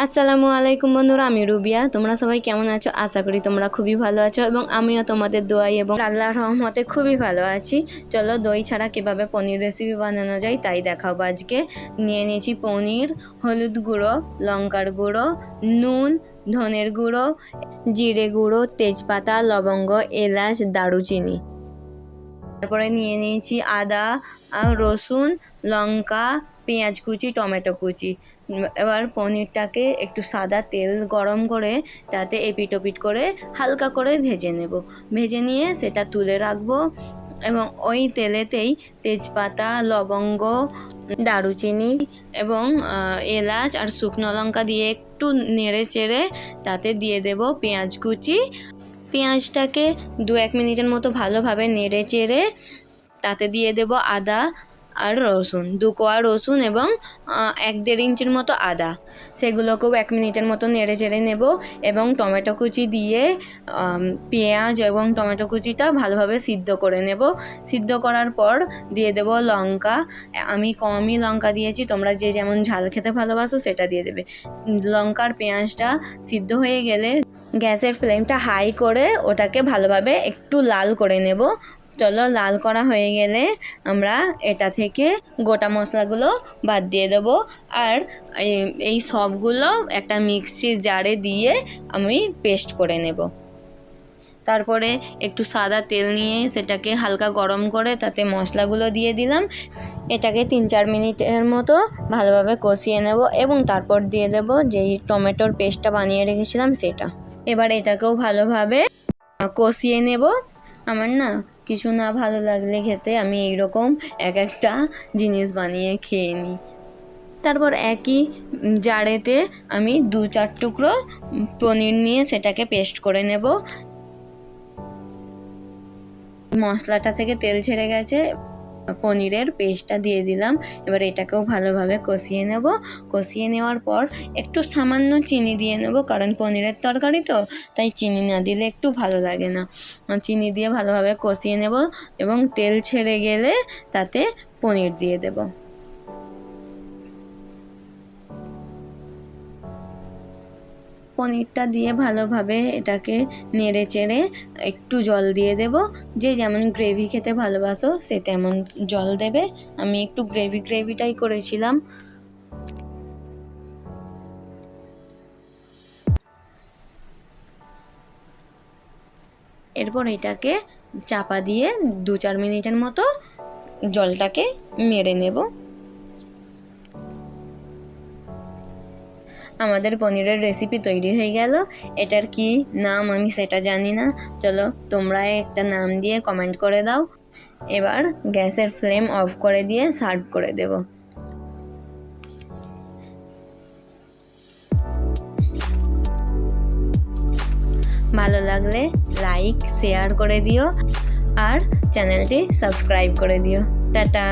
আসসালামু আলাইকুম বন্ধুরা, আমি রুবিয়া। তোমরা সবাই কেমন আছো? আশা করি তোমরা খুবই ভালো আছো এবং আমিও তোমাদের দোয়াই এবং আল্লাহর রহমতে খুবই ভালো আছি। চলো দই ছাড়া কীভাবে পনির রেসিপি বানানো যায় তাই দেখাবো আজকে। নিয়ে নিয়েছি পনির, হলুদ গুঁড়ো, লঙ্কার গুঁড়ো, নুন, ধনের গুঁড়ো, জিরে গুঁড়ো, তেজপাতা, লবঙ্গ, এলাচ, দারুচিনি। তারপরে নিয়ে নিয়েছি আদা, রসুন, লঙ্কা, পেঁয়াজ কুচি, টমেটো কুচি। এবার পনিরটাকে একটু সাদা তেল গরম করে তাতে এপিট ওপিট করে হালকা করে ভেজে নেব। ভেজে নিয়ে সেটা তুলে রাখবো এবং ওই তেলেতেই তেজপাতা, লবঙ্গ, দারুচিনি এবং এলাচ আর শুকনো লঙ্কা দিয়ে একটু নেড়ে চেড়ে তাতে দিয়ে দেব পেঁয়াজ কুচি। পেঁয়াজটাকে 2-1 মিনিটের মতো ভালোভাবে নেড়ে চেড়ে তাতে দিয়ে দেব আদা আর রসুন, 2 কোয়া রসুন এবং 1-1.5 ইঞ্চির মতো আদা। সেগুলোকেও 1 মিনিটের মতো নেড়ে চেড়ে নেব এবং টমেটো কুচি দিয়ে পেঁয়াজ এবং টমেটো কুচিটা ভালোভাবে সিদ্ধ করে নেব। সিদ্ধ করার পর দিয়ে দেব লঙ্কা। আমি কমই লঙ্কা দিয়েছি, তোমরা যে যেমন ঝাল খেতে ভালোবাসো সেটা দিয়ে দেবে। লঙ্কার পেঁয়াজটা সিদ্ধ হয়ে গেলে গ্যাসের ফ্লেমটা হাই করে ওটাকে ভালোভাবে একটু লাল করে নেব। চলো, লাল করা হয়ে গেলে আমরা এটা থেকে গোটা মশলাগুলো বাদ দিয়ে দেবো আর এই সবগুলো একটা মিক্সির জারে দিয়ে আমি পেস্ট করে নেব। তারপরে একটু সাদা তেল নিয়ে সেটাকে হালকা গরম করে তাতে মশলাগুলো দিয়ে দিলাম। এটাকে 3-4 মিনিটের মতো ভালোভাবে কষিয়ে নেব এবং তারপর দিয়ে দেব যেই টমেটোর পেস্টটা বানিয়ে রেখেছিলাম সেটা। এবার এটাকেও ভালোভাবে কষিয়ে নেব। আমার না কিছু না ভালো লাগলে খেতে আমি এইরকম একটা জিনিস বানিয়ে খেয়ে নিই। তারপর একই জারেতে আমি 2-4 টুকরো পনির নিয়ে সেটাকে পেস্ট করে নেব। মশলাটা থেকে তেল ছেড়ে গেছে, পনিরের পেস্টটা দিয়ে দিলাম। এবার এটাকেও ভালোভাবে কষিয়ে নেব। কষিয়ে নেওয়ার পর একটু সামান্য চিনি দিয়ে নেব, কারণ পনিরের তরকারি তো, তাই চিনি না দিলে একটু ভালো লাগে না। চিনি দিয়ে ভালোভাবে কষিয়ে নেব এবং তেল ছেড়ে গেলে তাতে পনির দিয়ে দেব। পনিরটা দিয়ে ভালোভাবে এটাকে নেড়ে চেড়ে একটু জল দিয়ে দেব। যে যেমন গ্রেভি খেতে ভালোবাসো সে তেমন জল দেবে। আমি একটু গ্রেভিটাই করেছিলাম। এরপর এটাকে চাপা দিয়ে 2-4 মিনিটের মতো জলটাকে মেরে নেব। আমাদের পনিরের রেসিপি তৈরি হয়ে গেল। এটার কি নাম আমি সেটা জানি না, চলো তোমরা একটা নাম দিয়ে কমেন্ট করে দাও। এবার গ্যাসের ফ্লেম অফ করে দিয়ে সার্ভ করে দেব। ভালো লাগলে লাইক শেয়ার করে দিও আর চ্যানেলটি সাবস্ক্রাইব করে দিও। টাটা।